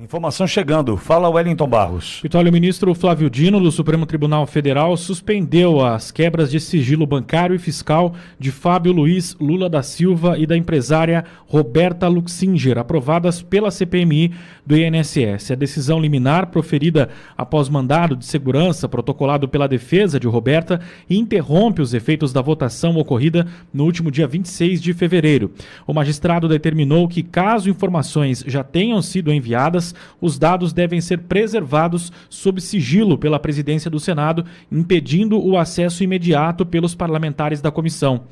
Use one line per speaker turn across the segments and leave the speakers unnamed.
Informação chegando. Fala, Wellington Barros.
Vitório, o ministro Flávio Dino, do Supremo Tribunal Federal, suspendeu as quebras de sigilo bancário e fiscal de Fábio Luiz Lula da Silva e da empresária Roberta Luxinger, aprovadas pela CPMI do INSS. A decisão liminar, proferida após mandado de segurança protocolado pela defesa de Roberta, interrompe os efeitos da votação ocorrida no último dia 26 de fevereiro. O magistrado determinou que, caso informações já tenham sido enviadas, os dados devem ser preservados sob sigilo pela presidência do Senado, impedindo o acesso imediato pelos parlamentares da comissão.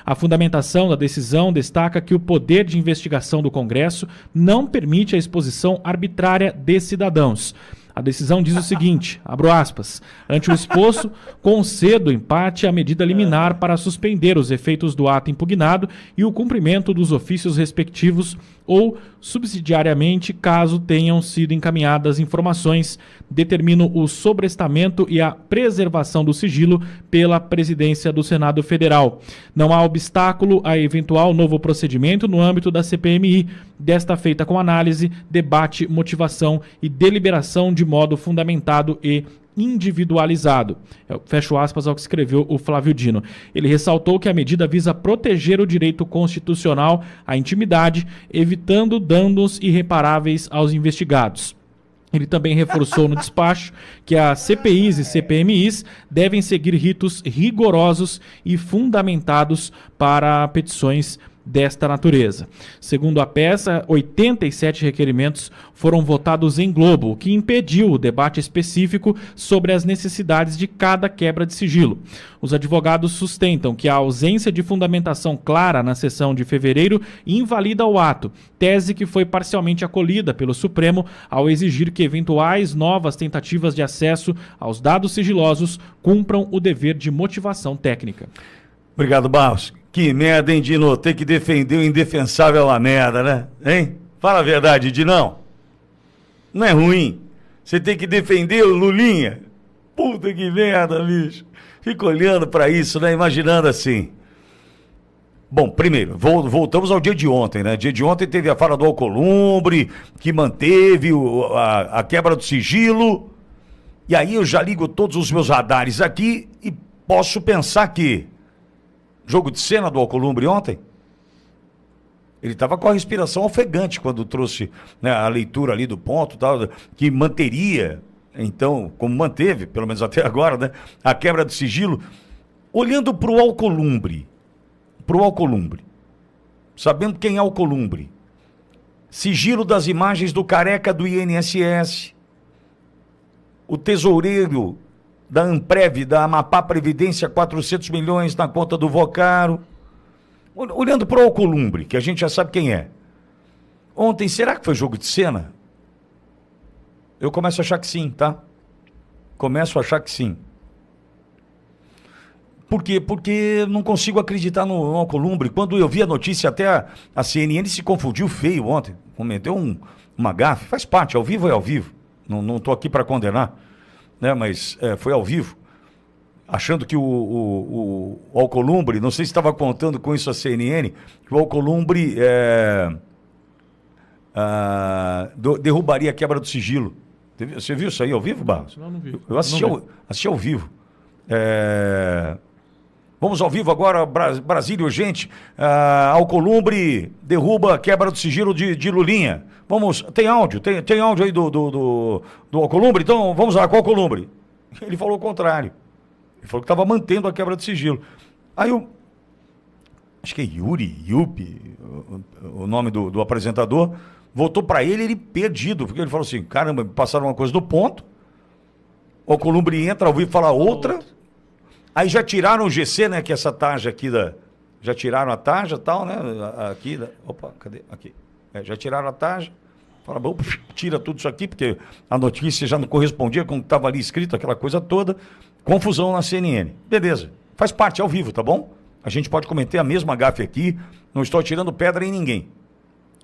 A fundamentação da decisão destaca que o poder de investigação do Congresso não permite a exposição arbitrária de cidadãos. A decisão diz o seguinte, abro aspas, ante o exposto, concedo empate à medida liminar para suspender os efeitos do ato impugnado e o cumprimento dos ofícios respectivos ou, subsidiariamente, caso tenham sido encaminhadas informações, determino o sobrestamento e a preservação do sigilo pela presidência do Senado Federal. Não há obstáculo a eventual novo procedimento no âmbito da CPMI, desta feita com análise, debate, motivação e deliberação de modo fundamentado e individualizado. Fecho aspas ao que escreveu o Flávio Dino. Ele ressaltou que a medida visa proteger o direito constitucional à intimidade, evitando danos irreparáveis aos investigados. Ele também reforçou no despacho que as CPIs e CPMIs devem seguir ritos rigorosos e fundamentados para petições desta natureza. Segundo a peça, 87 requerimentos foram votados em globo, o que impediu o debate específico sobre as necessidades de cada quebra de sigilo. Os advogados sustentam que a ausência de fundamentação clara na sessão de fevereiro invalida o ato, tese que foi parcialmente acolhida pelo Supremo ao exigir que eventuais novas tentativas de acesso aos dados sigilosos cumpram o dever de motivação técnica.
Obrigado, Barros. Que merda, hein, Dino? Tem que defender o indefensável a merda, né? Hein? Fala a verdade, Dinão. Não é ruim. Você tem que defender o Lulinha. Puta que merda, bicho. Fica olhando pra isso, né? Imaginando assim. Bom, primeiro, voltamos ao dia de ontem, né? Dia de ontem teve a fala do Alcolumbre, que manteve a quebra do sigilo. E aí eu já ligo todos os meus radares aqui e posso pensar que jogo de cena do Alcolumbre ontem, ele estava com a respiração ofegante quando trouxe, né, a leitura ali do ponto, tal, que manteria, então, como manteve, pelo menos até agora, né, a quebra do sigilo, olhando para o Alcolumbre, sabendo quem é o Alcolumbre, sigilo das imagens do careca do INSS, o tesoureiro da Amprev, da Amapá Previdência, 400 milhões na conta do Vocaro. Olhando para o Alcolumbre, que a gente já sabe quem é. Ontem, será que foi jogo de cena? Eu começo a achar que sim, tá? Começo a achar que sim. Por quê? Porque não consigo acreditar no Alcolumbre. Quando eu vi a notícia, até a CNN se confundiu feio ontem. Cometeu uma gafe. Faz parte, ao vivo é ao vivo. Não estou aqui para condenar. Né, mas foi ao vivo, achando que o Alcolumbre, não sei se estava contando com isso a CNN, que o Alcolumbre derrubaria a quebra do sigilo. Você viu isso aí ao vivo, Barros?
Não vi.
Eu assisti ao vivo. Vamos ao vivo agora, Brasília urgente. Alcolumbre derruba a quebra do sigilo de Lulinha. Vamos, tem áudio aí do Alcolumbre, então vamos lá, qual Alcolumbre? Ele falou o contrário. Ele falou que estava mantendo a quebra de sigilo. Aí acho que é Yupi, o nome do apresentador, voltou para ele perdido, porque ele falou assim, caramba, me passaram uma coisa do ponto, o Alcolumbre entra ao vivo e fala outra. Aí já tiraram o GC, né, que é essa tarja aqui já tiraram a tarja e tal, né, aqui, opa, cadê? Aqui. Já tiraram a tarja, fala, bom, tira tudo isso aqui, porque a notícia já não correspondia com o que estava ali escrito, aquela coisa toda, confusão na CNN. Beleza, faz parte, ao vivo, tá bom? A gente pode cometer a mesma gafe aqui, não estou tirando pedra em ninguém.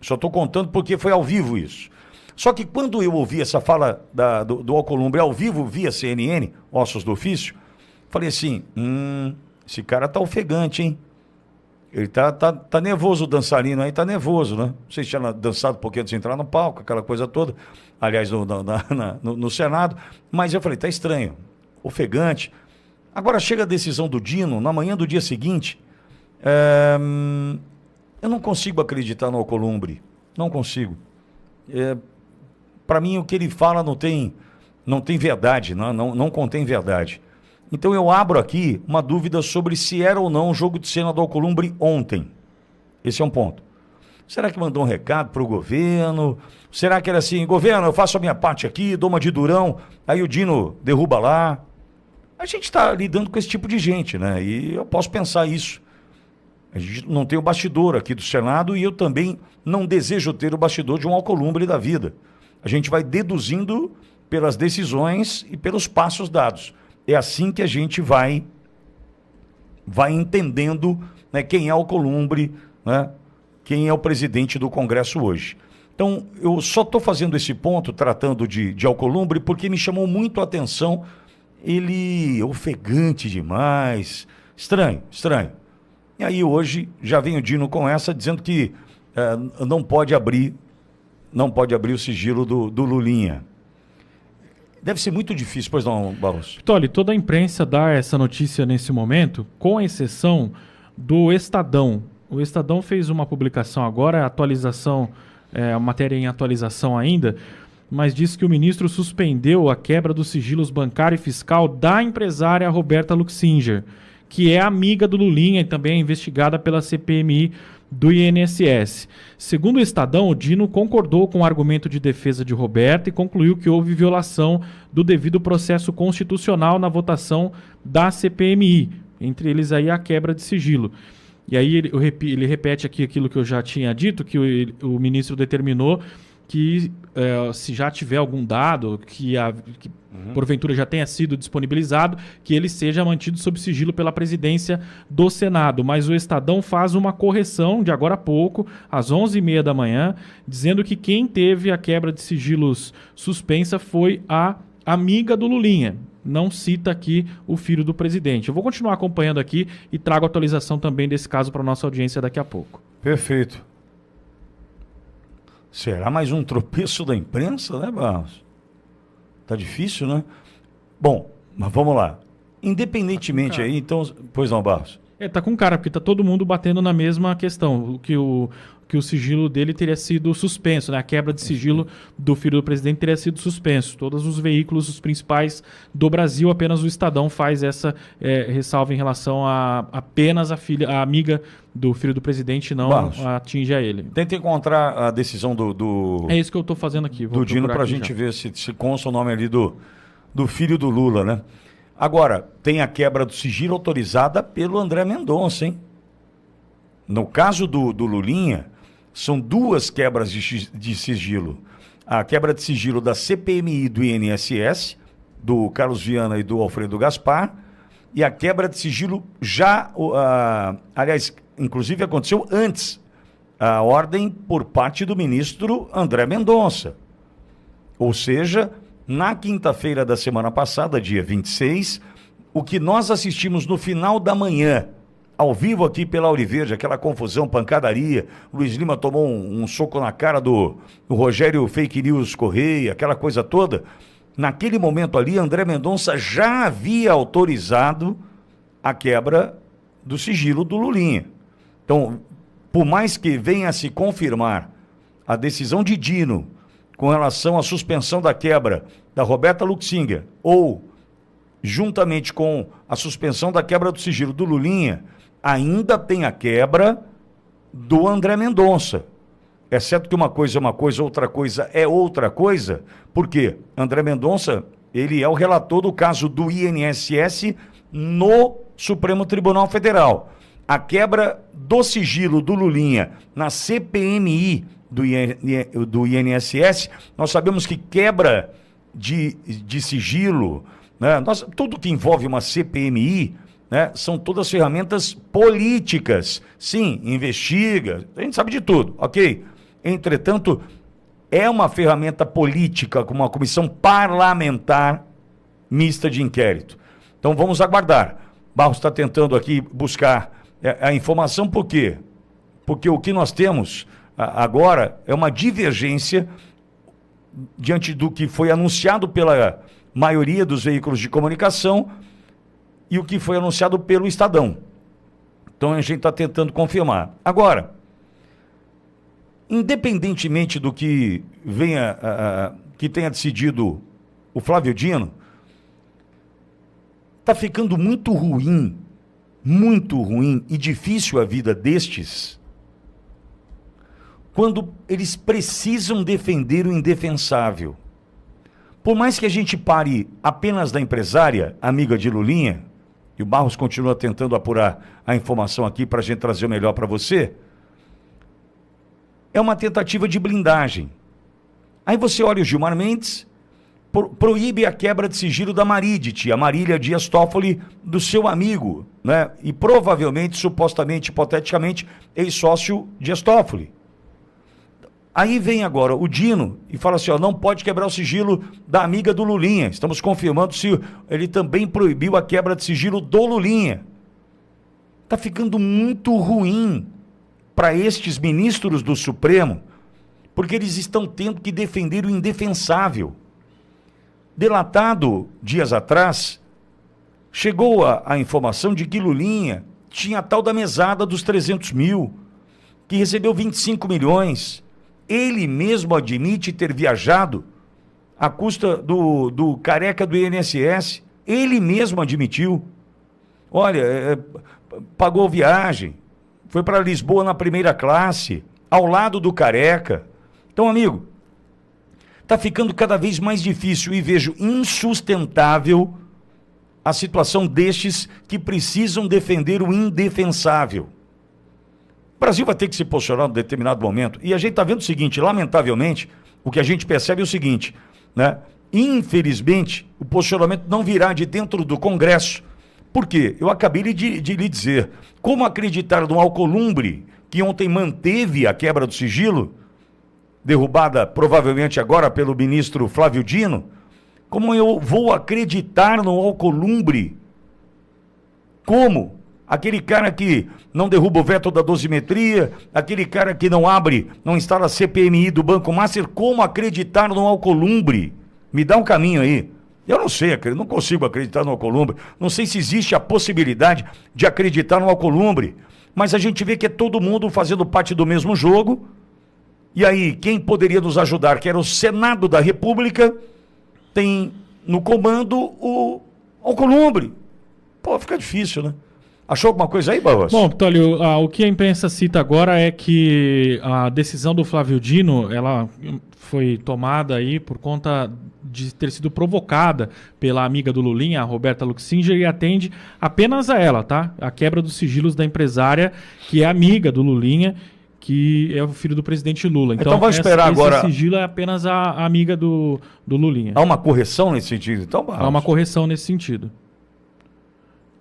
Só estou contando porque foi ao vivo isso. Só que quando eu ouvi essa fala do Alcolumbre ao vivo via CNN, Ossos do Ofício, falei assim, esse cara tá ofegante, hein? Ele tá nervoso, o dançarino aí tá nervoso, né? Não sei se tinha dançado um pouquinho antes de entrar no palco, aquela coisa toda. Aliás, no Senado. Mas eu falei, tá estranho, ofegante. Agora chega a decisão do Dino, na manhã do dia seguinte, eu não consigo acreditar no Alcolumbre. Não consigo. Para mim, o que ele fala não tem verdade, não contém verdade. Então eu abro aqui uma dúvida sobre se era ou não o jogo de cena do Alcolumbre ontem. Esse é um ponto. Será que mandou um recado para o governo? Será que era assim, governo, eu faço a minha parte aqui, dou uma de durão, aí o Dino derruba lá? A gente está lidando com esse tipo de gente, né? E eu posso pensar isso. A gente não tem o bastidor aqui do Senado e eu também não desejo ter o bastidor de um Alcolumbre da vida. A gente vai deduzindo pelas decisões e pelos passos dados. É assim que a gente vai entendendo, né, quem é o Alcolumbre, né, quem é o presidente do Congresso hoje. Então, eu só estou fazendo esse ponto, tratando de Alcolumbre, porque me chamou muito a atenção. Ele ofegante demais, estranho. E aí hoje já vem o Dino com essa, dizendo que não pode abrir o sigilo do Lulinha. Deve ser muito difícil, pois não, Barros?
Toli, toda a imprensa dá essa notícia nesse momento, com exceção do Estadão. O Estadão fez uma publicação agora, atualização, a matéria em atualização ainda, mas diz que o ministro suspendeu a quebra dos sigilos bancário e fiscal da empresária Roberta Luxinger, que é amiga do Lulinha e também é investigada pela CPMI do INSS. Segundo o Estadão, o Dino concordou com o argumento de defesa de Roberta e concluiu que houve violação do devido processo constitucional na votação da CPMI, entre eles aí a quebra de sigilo. E aí ele repete aqui aquilo que eu já tinha dito, que o ministro determinou que se já tiver algum dado que porventura já tenha sido disponibilizado, que ele seja mantido sob sigilo pela presidência do Senado. Mas o Estadão faz uma correção de agora a pouco, às 11h30 da manhã, dizendo que quem teve a quebra de sigilos suspensa foi a amiga do Lulinha. Não cita aqui o filho do presidente. Eu vou continuar acompanhando aqui e trago atualização também desse caso para a nossa audiência daqui a pouco.
Perfeito. Será mais um tropeço da imprensa, né, Barros? Tá difícil, né? Bom, mas vamos lá. Independentemente aí, então... Pois não, Barros?
Tá com cara, porque tá todo mundo batendo na mesma questão, que o sigilo dele teria sido suspenso, né? A quebra de sigilo do filho do presidente teria sido suspenso. Todos os veículos, os principais do Brasil, apenas o Estadão faz essa ressalva em relação a apenas a amiga do filho do presidente não Barros, atinge a ele.
Tenta encontrar a decisão do
É isso que eu estou fazendo aqui.
Do Dino para a gente ver se consta o nome ali do filho do Lula, né? Agora, tem a quebra do sigilo autorizada pelo André Mendonça, hein? No caso do Lulinha, são duas quebras de sigilo. A quebra de sigilo da CPMI do INSS, do Carlos Viana e do Alfredo Gaspar, e a quebra de sigilo aliás, inclusive aconteceu antes, a ordem por parte do ministro André Mendonça. Ou seja, na quinta-feira da semana passada, dia 26, o que nós assistimos no final da manhã, ao vivo aqui pela Auriverde, aquela confusão, pancadaria, Luiz Lima tomou um soco na cara do Rogério Fake News Correia, aquela coisa toda. Naquele momento ali, André Mendonça já havia autorizado a quebra do sigilo do Lulinha. Então, por mais que venha a se confirmar a decisão de Dino com relação à suspensão da quebra da Roberta Luxinger, ou juntamente com a suspensão da quebra do sigilo do Lulinha, ainda tem a quebra do André Mendonça. É certo que uma coisa é uma coisa, outra coisa é outra coisa, porque André Mendonça, ele é o relator do caso do INSS no Supremo Tribunal Federal. A quebra do sigilo do Lulinha na CPMI do INSS, nós sabemos que quebra de sigilo, né? Tudo que envolve uma CPMI, né, são todas ferramentas políticas. Sim, investiga, a gente sabe de tudo, ok? Entretanto, é uma ferramenta política com uma comissão parlamentar mista de inquérito. Então vamos aguardar. Barros está tentando aqui buscar a informação por quê? Porque o que nós temos agora é uma divergência diante do que foi anunciado pela maioria dos veículos de comunicação e o que foi anunciado pelo Estadão. Então a gente está tentando confirmar. Agora, independentemente do que venha, que tenha decidido o Flávio Dino, está ficando muito ruim e difícil a vida destes quando eles precisam defender o indefensável. Por mais que a gente pare apenas da empresária, amiga de Lulinha, e o Barros continua tentando apurar a informação aqui para a gente trazer o melhor para você, é uma tentativa de blindagem. Aí você olha o Gilmar Mendes, proíbe a quebra de sigilo da Marídit, a Marília Dias Toffoli, do seu amigo, né? E provavelmente, supostamente, hipoteticamente, ex-sócio Dias Toffoli. Aí vem agora o Dino e fala assim, ó, não pode quebrar o sigilo da amiga do Lulinha. Estamos confirmando se ele também proibiu a quebra de sigilo do Lulinha. Está ficando muito ruim para estes ministros do Supremo, porque eles estão tendo que defender o indefensável. Delatado dias atrás, chegou a informação de que Lulinha tinha a tal da mesada dos 300 mil, que recebeu 25 milhões. Ele mesmo admite ter viajado à custa do careca do INSS. Ele mesmo admitiu. Olha, pagou viagem, foi para Lisboa na primeira classe, ao lado do careca. Então, amigo, está ficando cada vez mais difícil e vejo insustentável a situação destes que precisam defender o indefensável. O Brasil vai ter que se posicionar em determinado momento. E a gente está vendo o seguinte, lamentavelmente, o que a gente percebe é o seguinte, né? Infelizmente, o posicionamento não virá de dentro do Congresso. Por quê? Eu acabei de lhe dizer, como acreditar no Alcolumbre, que ontem manteve a quebra do sigilo, derrubada provavelmente agora pelo ministro Flávio Dino, como eu vou acreditar no Alcolumbre? Como? Aquele cara que não derruba o veto da dosimetria, aquele cara que não instala a CPMI do Banco Master, como acreditar no Alcolumbre? Me dá um caminho aí. Eu não sei, não consigo acreditar no Alcolumbre. Não sei se existe a possibilidade de acreditar no Alcolumbre. Mas a gente vê que é todo mundo fazendo parte do mesmo jogo. E aí, quem poderia nos ajudar, que era o Senado da República, tem no comando o Alcolumbre. Pô, fica difícil, né? Achou alguma coisa aí, Barros?
Bom, Tólio, o que a imprensa cita agora é que a decisão do Flávio Dino, ela foi tomada aí por conta de ter sido provocada pela amiga do Lulinha, a Roberta Luxinger, e atende apenas a ela, tá? A quebra dos sigilos da empresária, que é amiga do Lulinha, que é o filho do presidente Lula.
Então vamos esperar agora.
Esse sigilo é apenas a amiga do Lulinha.
Há uma correção nesse sentido, então, Barros?
Há uma correção nesse sentido.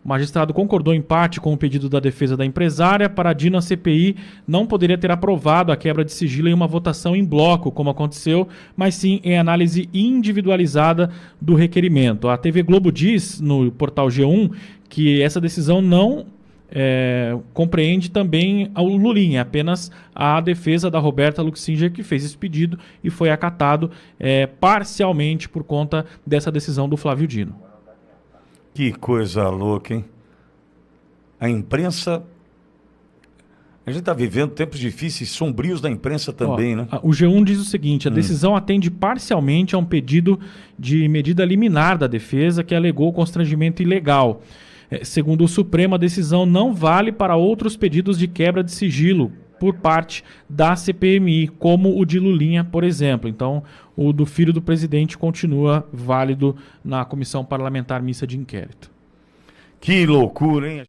O magistrado concordou em parte com o pedido da defesa da empresária. Para Dino, a CPI não poderia ter aprovado a quebra de sigilo em uma votação em bloco, como aconteceu, mas sim em análise individualizada do requerimento. A TV Globo diz, no portal G1, que essa decisão não compreende também o Lulinha, apenas a defesa da Roberta Luxinger, que fez esse pedido e foi acatado parcialmente por conta dessa decisão do Flávio Dino.
Que coisa louca, hein? A imprensa... A gente está vivendo tempos difíceis, sombrios da imprensa também, né?
O G1 diz o seguinte, a decisão atende parcialmente a um pedido de medida liminar da defesa que alegou constrangimento ilegal. Segundo o Supremo, a decisão não vale para outros pedidos de quebra de sigilo por parte da CPMI, como o de Lulinha, por exemplo. Então, o do filho do presidente continua válido na Comissão Parlamentar Mista de Inquérito.
Que loucura, hein?